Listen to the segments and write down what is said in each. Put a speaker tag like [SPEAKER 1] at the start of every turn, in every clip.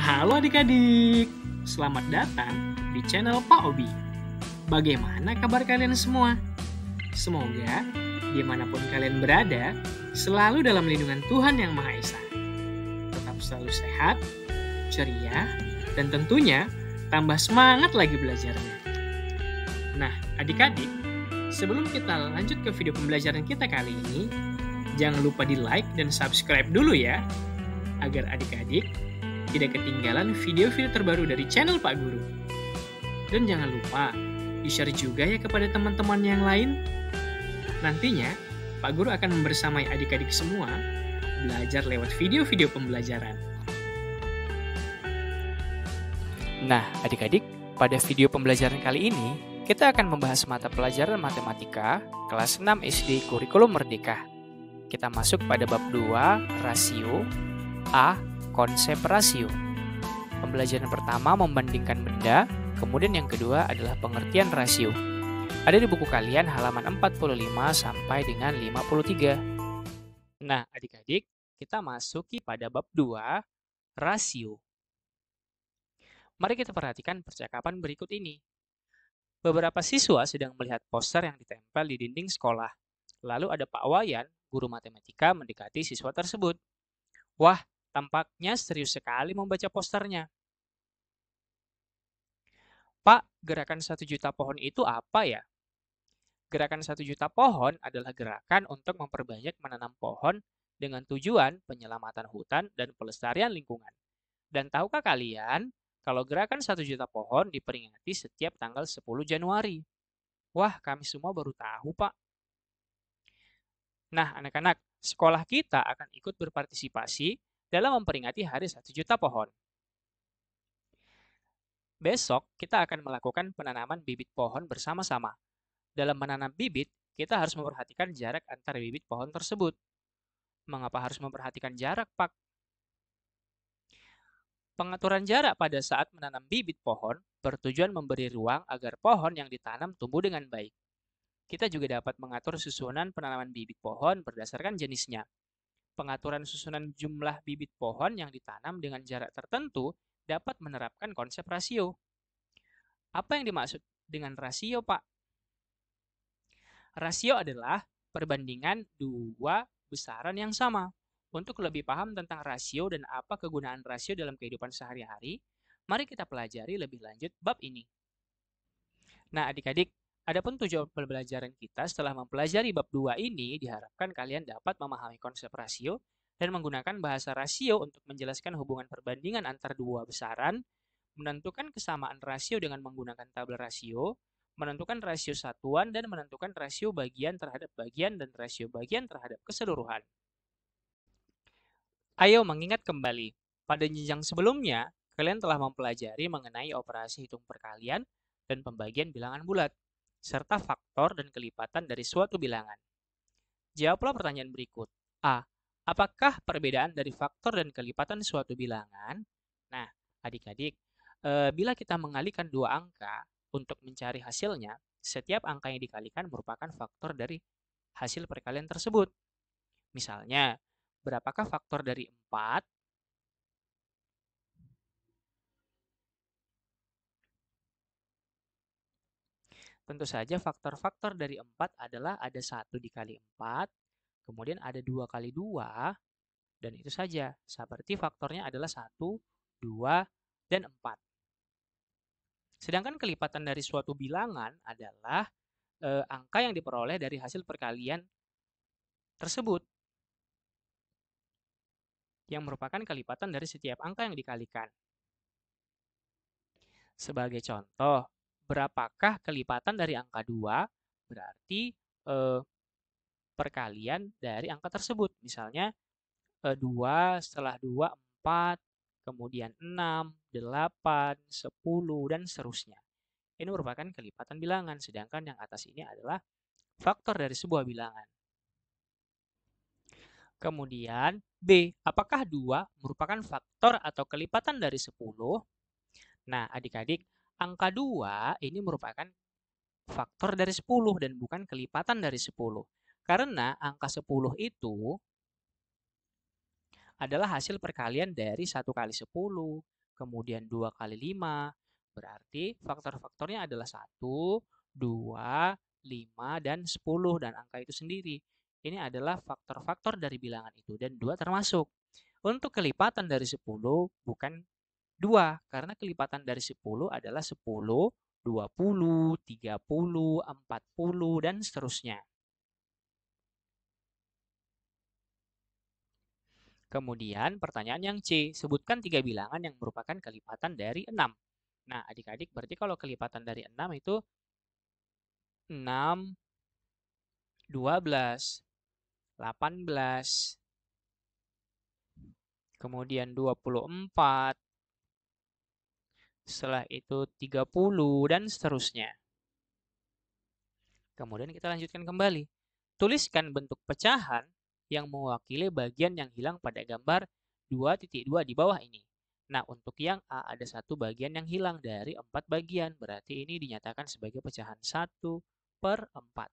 [SPEAKER 1] Halo adik-adik, selamat datang di channel Pak Obi. Bagaimana kabar kalian semua? Semoga dimanapun kalian berada, selalu dalam lindungan Tuhan Yang Maha Esa. Tetap selalu sehat, ceria, dan tentunya tambah semangat lagi belajarnya. Nah, adik-adik, sebelum kita lanjut ke video pembelajaran kita kali ini, jangan lupa di like dan subscribe dulu ya, agar adik-adik tidak ketinggalan video-video terbaru dari channel Pak Guru. Dan jangan lupa di-share juga ya kepada teman-teman yang lain. Nantinya, Pak Guru akan membersamai adik-adik semua belajar lewat video-video pembelajaran.
[SPEAKER 2] Nah, adik-adik, pada video pembelajaran kali ini, kita akan membahas mata pelajaran matematika kelas 6 SD Kurikulum Merdeka. Kita masuk pada bab 2, rasio, A, konsep rasio. Pembelajaran pertama membandingkan benda, kemudian yang kedua adalah pengertian rasio. Ada di buku kalian halaman 45 sampai dengan 53. Nah, adik-adik, kita masuki pada bab 2, rasio. Mari kita perhatikan percakapan berikut ini. Beberapa siswa sedang melihat poster yang ditempel di dinding sekolah. Lalu ada Pak Wayan, guru matematika, mendekati siswa tersebut. Wah, tampaknya serius sekali membaca posternya. Pak, gerakan 1 juta pohon itu apa ya? Gerakan 1 juta pohon adalah gerakan untuk memperbanyak menanam pohon dengan tujuan penyelamatan hutan dan pelestarian lingkungan. Dan tahukah kalian, kalau gerakan 1 juta pohon diperingati setiap tanggal 10 Januari? Wah, kami semua baru tahu, Pak. Nah, anak-anak, sekolah kita akan ikut berpartisipasi dalam memperingati Hari 1 Juta Pohon. Besok, kita akan melakukan penanaman bibit pohon bersama-sama. Dalam menanam bibit, kita harus memperhatikan jarak antar bibit pohon tersebut. Mengapa harus memperhatikan jarak, Pak? Pengaturan jarak pada saat menanam bibit pohon bertujuan memberi ruang agar pohon yang ditanam tumbuh dengan baik. Kita juga dapat mengatur susunan penanaman bibit pohon berdasarkan jenisnya. Pengaturan susunan jumlah bibit pohon yang ditanam dengan jarak tertentu dapat menerapkan konsep rasio. Apa yang dimaksud dengan rasio, Pak? Rasio adalah perbandingan dua besaran yang sama. Untuk lebih paham tentang rasio dan apa kegunaan rasio dalam kehidupan sehari-hari, mari kita pelajari lebih lanjut bab ini. Nah, adik-adik, adapun tujuan pembelajaran kita setelah mempelajari bab 2 ini, diharapkan kalian dapat memahami konsep rasio dan menggunakan bahasa rasio untuk menjelaskan hubungan perbandingan antar dua besaran, menentukan kesamaan rasio dengan menggunakan tabel rasio, menentukan rasio satuan, dan menentukan rasio bagian terhadap bagian dan rasio bagian terhadap keseluruhan. Ayo mengingat kembali, pada jenjang sebelumnya, kalian telah mempelajari mengenai operasi hitung perkalian dan pembagian bilangan bulat, serta faktor dan kelipatan dari suatu bilangan. Jawablah pertanyaan berikut. A. Apakah perbedaan dari faktor dan kelipatan suatu bilangan? Nah, adik-adik, bila kita mengalihkan dua angka untuk mencari hasilnya, setiap angka yang dikalikan merupakan faktor dari hasil perkalian tersebut. Misalnya, berapakah faktor dari 4? Tentu saja faktor-faktor dari 4 adalah ada 1 dikali 4, kemudian ada 2 kali 2, dan itu saja. Seperti faktornya adalah 1, 2, dan 4. Sedangkan kelipatan dari suatu bilangan adalah angka yang diperoleh dari hasil perkalian tersebut, yang merupakan kelipatan dari setiap angka yang dikalikan. Sebagai contoh, berapakah kelipatan dari angka 2? Berarti perkalian dari angka tersebut. Misalnya 2, setelah 2, 4, kemudian 6, 8, 10, dan seterusnya. Ini merupakan kelipatan bilangan, sedangkan yang atas ini adalah faktor dari sebuah bilangan. Kemudian B, apakah 2 merupakan faktor atau kelipatan dari 10? Nah, adik-adik, angka 2 ini merupakan faktor dari 10 dan bukan kelipatan dari 10. Karena angka 10 itu adalah hasil perkalian dari 1 kali 10, kemudian 2 kali 5. Berarti faktor-faktornya adalah 1, 2, 5, dan 10. Dan angka itu sendiri. Ini adalah faktor-faktor dari bilangan itu. Dan 2 termasuk. Untuk kelipatan dari 10 bukan 2. Karena kelipatan dari 10 adalah 10, 20, 30, 40, dan seterusnya. Kemudian pertanyaan yang C, sebutkan 3 bilangan yang merupakan kelipatan dari 6. Nah, adik-adik berarti kalau kelipatan dari 6 itu 6, 12, 18, kemudian 24, setelah itu 30, dan seterusnya. Kemudian kita lanjutkan kembali. Tuliskan bentuk pecahan yang mewakili bagian yang hilang pada gambar 2.2 di bawah ini. Nah, untuk yang A ada satu bagian yang hilang dari 4 bagian. Berarti ini dinyatakan sebagai pecahan 1/4.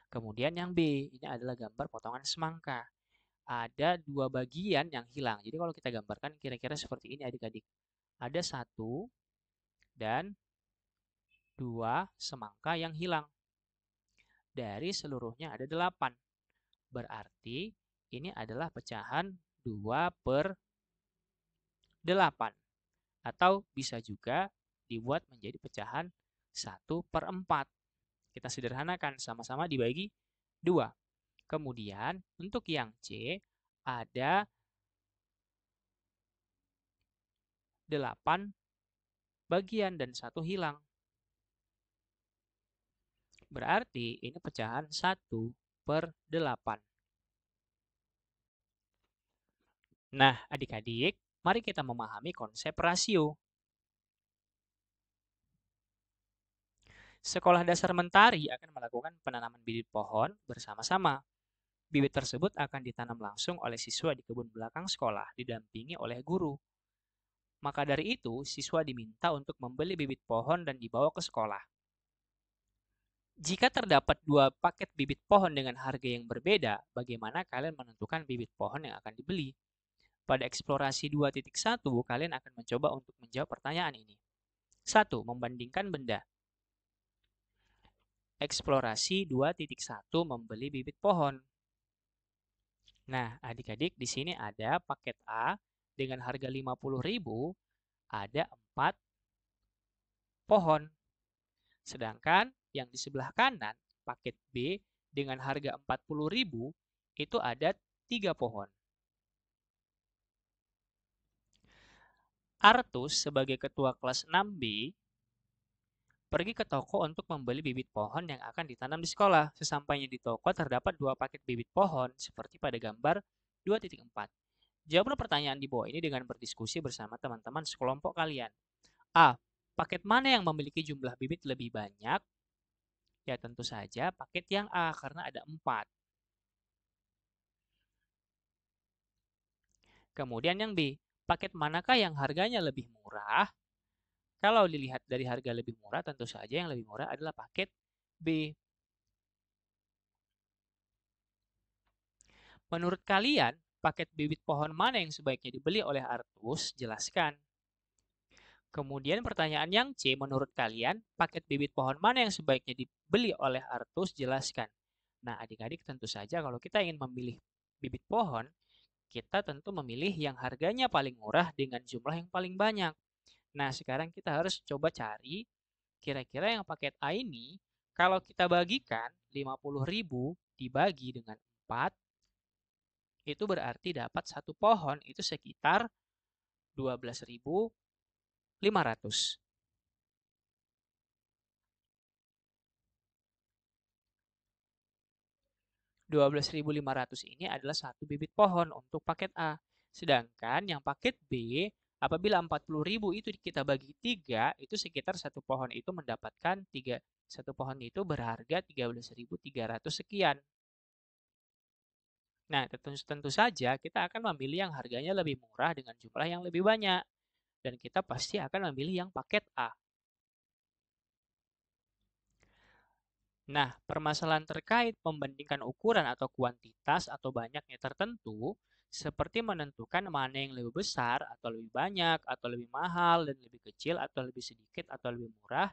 [SPEAKER 2] Kemudian yang B, ini adalah gambar potongan semangka. Ada 2 bagian yang hilang. Jadi kalau kita gambarkan kira-kira seperti ini adik-adik. Ada 1 dan 2 semangka yang hilang. Dari seluruhnya ada 8. Berarti ini adalah pecahan 2/8. Atau bisa juga dibuat menjadi pecahan 1/4. Kita sederhanakan, sama-sama dibagi 2. Kemudian untuk yang C ada 8 bagian dan 1 hilang. Berarti ini pecahan 1/8. Nah, adik-adik, mari kita memahami konsep rasio. Sekolah Dasar Mentari akan melakukan penanaman bibit pohon bersama-sama. Bibit tersebut akan ditanam langsung oleh siswa di kebun belakang sekolah, didampingi oleh guru. Maka dari itu, siswa diminta untuk membeli bibit pohon dan dibawa ke sekolah. Jika terdapat 2 paket bibit pohon dengan harga yang berbeda, bagaimana kalian menentukan bibit pohon yang akan dibeli? Pada eksplorasi 2.1, kalian akan mencoba untuk menjawab pertanyaan ini. 1. Membandingkan benda. Eksplorasi 2.1 membeli bibit pohon. Nah, adik-adik di sini ada paket A dengan harga 50.000, ada 4 pohon. Sedangkan yang di sebelah kanan, paket B dengan harga 40.000, itu ada 3 pohon. Artus sebagai ketua kelas 6B pergi ke toko untuk membeli bibit pohon yang akan ditanam di sekolah. Sesampainya di toko terdapat 2 paket bibit pohon seperti pada gambar 2.4. Jawablah pertanyaan di bawah ini dengan berdiskusi bersama teman-teman sekelompok kalian. A. Paket mana yang memiliki jumlah bibit lebih banyak? Ya tentu saja paket yang A karena ada 4. Kemudian yang B. Paket manakah yang harganya lebih murah? Kalau dilihat dari harga lebih murah, tentu saja yang lebih murah adalah paket B. Menurut kalian, paket bibit pohon mana yang sebaiknya dibeli oleh Artus? Jelaskan. Kemudian pertanyaan yang C, menurut kalian, paket bibit pohon mana yang sebaiknya dibeli oleh Artus? Jelaskan. Nah, adik-adik tentu saja kalau kita ingin memilih bibit pohon, kita tentu memilih yang harganya paling murah dengan jumlah yang paling banyak. Nah, sekarang kita harus coba cari kira-kira yang paket A ini, kalau kita bagikan 50.000 dibagi dengan 4, itu berarti dapat satu pohon itu sekitar 12.500. 12.500 ini adalah satu bibit pohon untuk paket A. Sedangkan yang paket B, apabila 40.000 itu kita bagi 3, itu sekitar satu pohon itu mendapatkan satu pohon itu berharga 13.300 sekian. Nah, tentu saja kita akan memilih yang harganya lebih murah dengan jumlah yang lebih banyak. Dan kita pasti akan memilih yang paket A. Nah, permasalahan terkait membandingkan ukuran atau kuantitas atau banyaknya tertentu seperti menentukan mana yang lebih besar atau lebih banyak, atau lebih mahal dan lebih kecil, atau lebih sedikit atau lebih murah.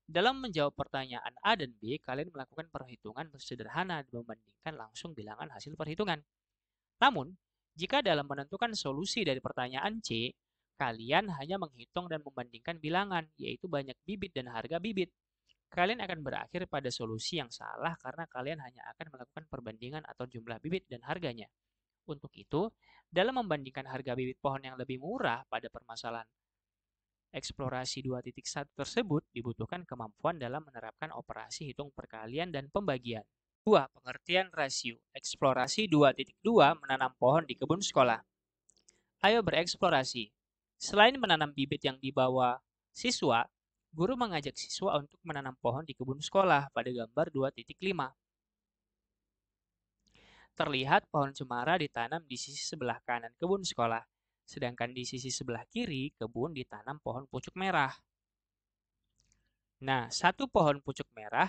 [SPEAKER 2] Dalam menjawab pertanyaan A dan B, kalian melakukan perhitungan sederhana membandingkan langsung bilangan hasil perhitungan. Namun, jika dalam menentukan solusi dari pertanyaan C, kalian hanya menghitung dan membandingkan bilangan, yaitu banyak bibit dan harga bibit. Kalian akan berakhir pada solusi yang salah karena kalian hanya akan melakukan perbandingan atau jumlah bibit dan harganya. Untuk itu, dalam membandingkan harga bibit pohon yang lebih murah pada permasalahan eksplorasi 2.1 tersebut, dibutuhkan kemampuan dalam menerapkan operasi hitung perkalian dan pembagian. 2. Pengertian rasio. Eksplorasi 2.2 menanam pohon di kebun sekolah. Ayo bereksplorasi. Selain menanam bibit yang dibawa siswa, guru mengajak siswa untuk menanam pohon di kebun sekolah pada gambar 2.5. Terlihat pohon cemara ditanam di sisi sebelah kanan kebun sekolah, sedangkan di sisi sebelah kiri kebun ditanam pohon pucuk merah. Nah, satu pohon pucuk merah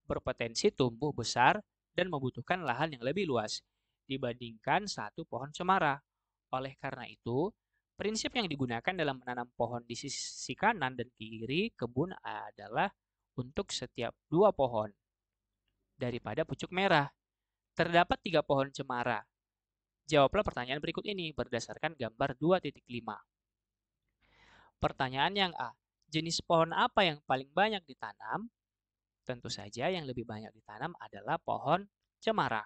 [SPEAKER 2] berpotensi tumbuh besar dan membutuhkan lahan yang lebih luas dibandingkan satu pohon cemara. Oleh karena itu, prinsip yang digunakan dalam menanam pohon di sisi kanan dan kiri kebun adalah untuk setiap 2 pohon daripada pucuk merah. Terdapat 3 pohon cemara. Jawablah pertanyaan berikut ini berdasarkan gambar 2.5. Pertanyaan yang A. Jenis pohon apa yang paling banyak ditanam? Tentu saja yang lebih banyak ditanam adalah pohon cemara.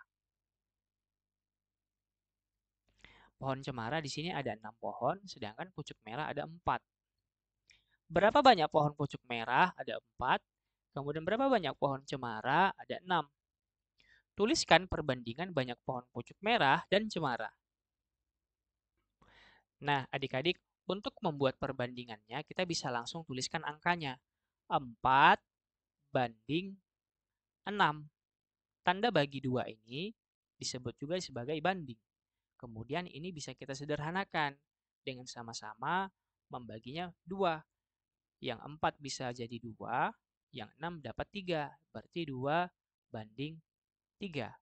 [SPEAKER 2] Pohon cemara di sini ada 6 pohon, sedangkan pucuk merah ada 4. Berapa banyak pohon pucuk merah? Ada 4. Kemudian berapa banyak pohon cemara? Ada 6. Tuliskan perbandingan banyak pohon pucuk merah dan cemara. Nah, adik-adik, untuk membuat perbandingannya, kita bisa langsung tuliskan angkanya. 4 banding 6. Tanda bagi 2 ini disebut juga sebagai banding. Kemudian ini bisa kita sederhanakan dengan sama-sama membaginya 2. Yang 4 bisa jadi 2, yang 6 dapat 3. Berarti 2 banding 3.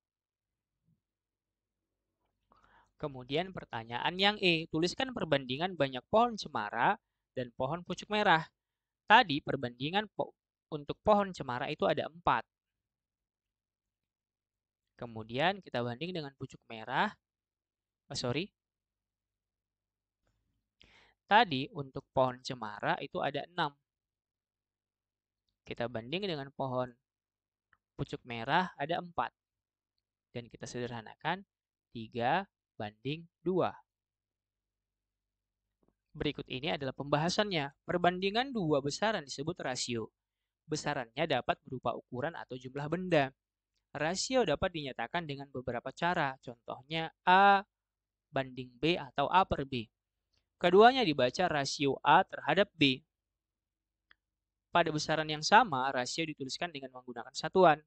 [SPEAKER 2] Kemudian pertanyaan yang E, tuliskan perbandingan banyak pohon cemara dan pohon pucuk merah. Tadi perbandingan untuk pohon cemara itu ada 4. Kemudian kita banding dengan pucuk merah. Tadi untuk pohon cemara itu ada 6. Kita banding dengan pohon pucuk merah ada 4. Dan kita sederhanakan 3 banding 2. Berikut ini adalah pembahasannya. Perbandingan 2 besaran disebut rasio. Besarannya dapat berupa ukuran atau jumlah benda. Rasio dapat dinyatakan dengan beberapa cara. Contohnya A banding B atau A per B. Keduanya dibaca rasio A terhadap B. Pada besaran yang sama, rasio dituliskan dengan menggunakan satuan.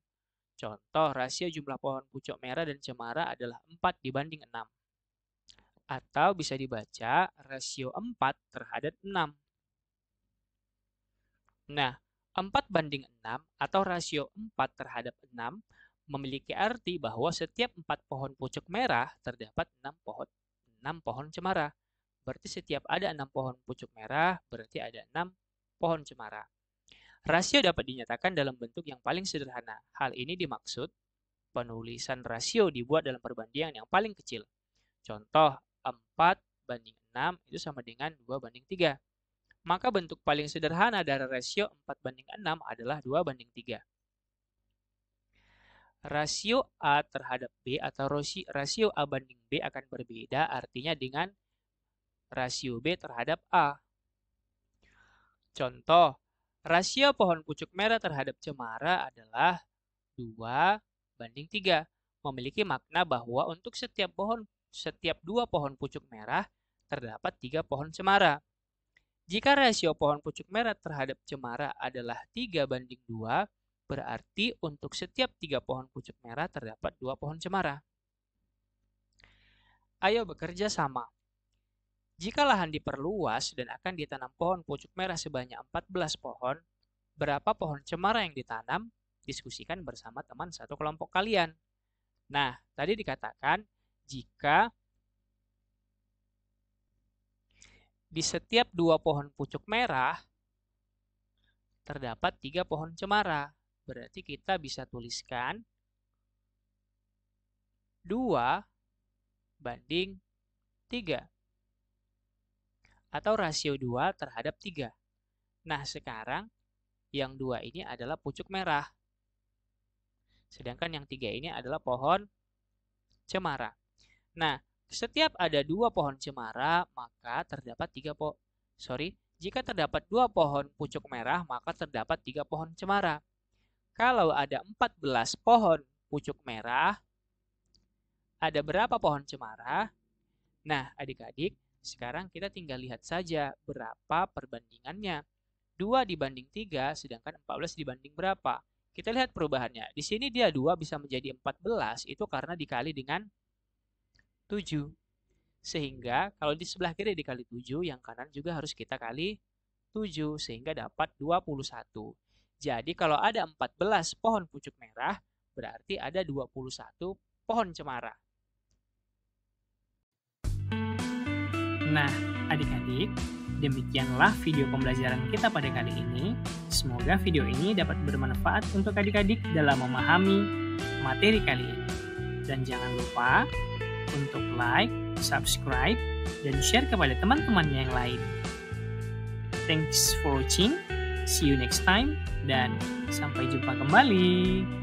[SPEAKER 2] Contoh, rasio jumlah pohon pucuk merah dan cemara adalah 4 dibanding 6. Atau bisa dibaca rasio 4 terhadap 6. Nah, 4 banding 6 atau rasio 4 terhadap 6 memiliki arti bahwa setiap 4 pohon pucuk merah terdapat 6 pohon cemara. Berarti setiap ada 6 pohon pucuk merah, berarti ada 6 pohon cemara. Rasio dapat dinyatakan dalam bentuk yang paling sederhana. Hal ini dimaksud penulisan rasio dibuat dalam perbandingan yang paling kecil. Contoh, 4 banding 6 itu sama dengan 2 banding 3. Maka bentuk paling sederhana dari rasio 4 banding 6 adalah 2 banding 3. Rasio A terhadap B atau rasio A banding B akan berbeda artinya dengan rasio B terhadap A. Contoh, rasio pohon pucuk merah terhadap cemara adalah 2 banding 3. Memiliki makna bahwa untuk setiap 2 pohon pucuk merah terdapat 3 pohon cemara. Jika rasio pohon pucuk merah terhadap cemara adalah 3 banding 2, berarti untuk setiap 3 pohon pucuk merah terdapat 2 pohon cemara. Ayo bekerja sama. Jika lahan diperluas dan akan ditanam pohon pucuk merah sebanyak 14 pohon, berapa pohon cemara yang ditanam? Diskusikan bersama teman satu kelompok kalian. Nah, tadi dikatakan jika di setiap 2 pohon pucuk merah, terdapat 3 pohon cemara. Berarti kita bisa tuliskan 2 banding 3. Atau rasio 2 terhadap 3. Nah, sekarang yang 2 ini adalah pucuk merah. Sedangkan yang 3 ini adalah pohon cemara. Nah, setiap ada 2 pohon cemara, maka terdapat jika terdapat 2 pohon pucuk merah, maka terdapat 3 pohon cemara. Kalau ada 14 pohon pucuk merah, ada berapa pohon cemara? Nah, adik-adik, sekarang kita tinggal lihat saja berapa perbandingannya. 2 dibanding 3, sedangkan 14 dibanding berapa? Kita lihat perubahannya. Di sini dia 2 bisa menjadi 14, itu karena dikali dengan 7. Sehingga kalau di sebelah kiri dikali 7, yang kanan juga harus kita kali 7, sehingga dapat 21. Jadi kalau ada 14 pohon pucuk merah, berarti ada 21 pohon cemara.
[SPEAKER 1] Nah, adik-adik, demikianlah video pembelajaran kita pada kali ini. Semoga video ini dapat bermanfaat untuk adik-adik dalam memahami materi kali ini. Dan jangan lupa untuk like, subscribe, dan share kepada teman-temannya yang lain. Thanks for watching, see you next time, dan sampai jumpa kembali.